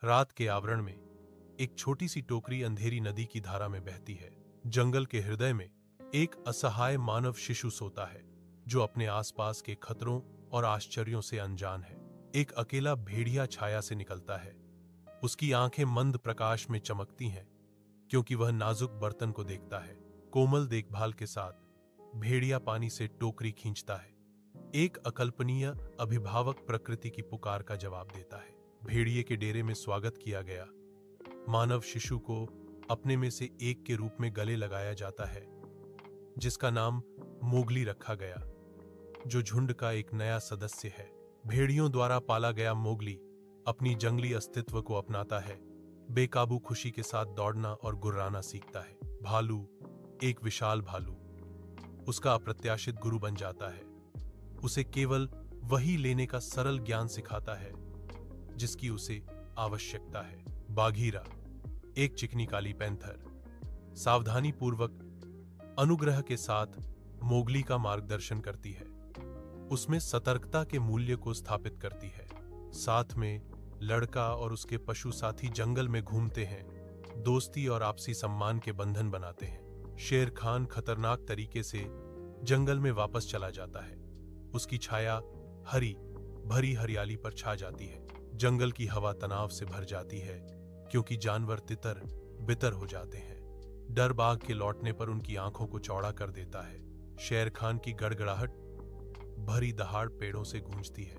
रात के आवरण में एक छोटी सी टोकरी अंधेरी नदी की धारा में बहती है। जंगल के हृदय में एक असहाय मानव शिशु सोता है, जो अपने आसपास के खतरों और आश्चर्यों से अनजान है। एक अकेला भेड़िया छाया से निकलता है। उसकी आंखें मंद प्रकाश में चमकती हैं, क्योंकि वह नाजुक बर्तन को देखता है। कोमल देखभाल के साथ भेड़िया पानी से टोकरी खींचता है। एक अकल्पनीय अभिभावक प्रकृति की पुकार का जवाब देता है। भेड़िए के डेरे में स्वागत किया गया मानव शिशु को अपने में से एक के रूप में गले लगाया जाता है, जिसका नाम मोगली रखा गया, जो झुंड का एक नया सदस्य है। भेड़ियों द्वारा पाला गया मोगली अपनी जंगली अस्तित्व को अपनाता है, बेकाबू खुशी के साथ दौड़ना और गुर्राना सीखता है। भालू, एक विशाल भालू, उसका अप्रत्याशित गुरु बन जाता है। उसे केवल वही लेने का सरल ज्ञान सिखाता है जिसकी उसे आवश्यकता है। बाघीरा, एक चिकनी काली पैंथर, सावधानी पूर्वक अनुग्रह के साथ मोगली का मार्गदर्शन करती है, उसमें सतर्कता के मूल्य को स्थापित करती है। साथ में लड़का और उसके पशु साथी जंगल में घूमते हैं, दोस्ती और आपसी सम्मान के बंधन बनाते हैं। शेर खान खतरनाक तरीके से जंगल में वापस चला जाता है। उसकी छाया हरी भरी हरियाली पर छा जाती है। जंगल की हवा तनाव से भर जाती है, क्योंकि जानवर तितर बितर हो जाते हैं। डर बाघ के लौटने पर उनकी आंखों को चौड़ा कर देता है। शेर खान की गड़गड़ाहट भरी दहाड़ पेड़ों से गूंजती है।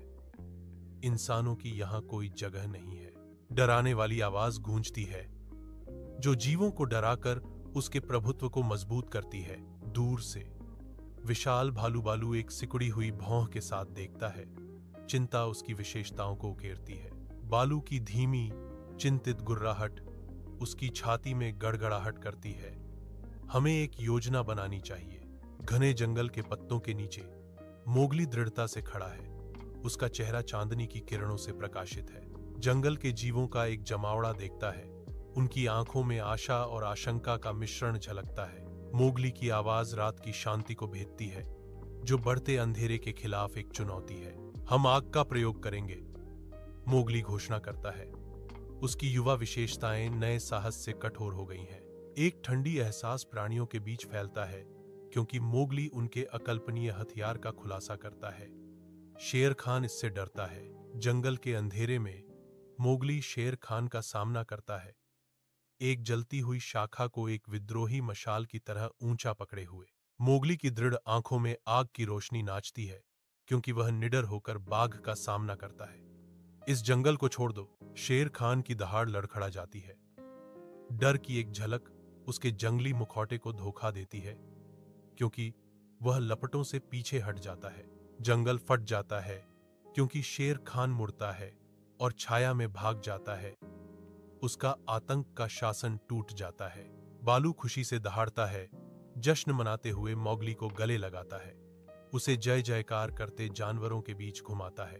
इंसानों की यहां कोई जगह नहीं है। डराने वाली आवाज गूंजती है, जो जीवों को डराकर उसके प्रभुत्व को मजबूत करती है। दूर से विशाल भालू बालू एक सिकुड़ी हुई भौं के साथ देखता है। चिंता उसकी विशेषताओं को उकेरती है। बालू की धीमी चिंतित गुर्राहट उसकी छाती में गड़गड़ाहट करती है। हमें एक योजना बनानी चाहिए। घने जंगल के पत्तों के नीचे मोगली दृढ़ता से खड़ा है। उसका चेहरा चांदनी की किरणों से प्रकाशित है। जंगल के जीवों का एक जमावड़ा देखता है। उनकी आंखों में आशा और आशंका का मिश्रण झलकता है। मोगली की आवाज रात की शांति को भेदती है, जो बढ़ते अंधेरे के खिलाफ एक चुनौती है। हम आग का प्रयोग करेंगे, मोगली घोषणा करता है। उसकी युवा विशेषताएं नए साहस से कठोर हो गई हैं। एक ठंडी एहसास प्राणियों के बीच फैलता है, क्योंकि मोगली उनके अकल्पनीय हथियार का खुलासा करता है। शेर खान इससे डरता है। जंगल के अंधेरे में मोगली शेर खान का सामना करता है, एक जलती हुई शाखा को एक विद्रोही मशाल की तरह ऊंचा पकड़े हुए। मोगली की दृढ़ आंखों में आग की रोशनी नाचती है, क्योंकि वह निडर होकर बाघ का सामना करता है। इस जंगल को छोड़ दो, शेर खान की दहाड़ लड़खड़ा जाती है। डर की एक झलक उसके जंगली मुखौटे को धोखा देती है, क्योंकि वह लपटों से पीछे हट जाता है। जंगल फट जाता है, क्योंकि शेर खान मुड़ता है और छाया में भाग जाता है। उसका आतंक का शासन टूट जाता है। बालू खुशी से दहाड़ता है, जश्न मनाते हुए मोगली को गले लगाता है। उसे जय जयकार करते जानवरों के बीच घुमाता है।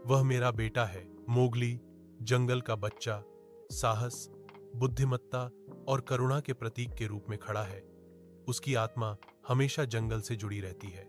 वह मेरा बेटा है। मोगली, जंगल का बच्चा, साहस, बुद्धिमत्ता और करुणा के प्रतीक के रूप में खड़ा है। उसकी आत्मा हमेशा जंगल से जुड़ी रहती है।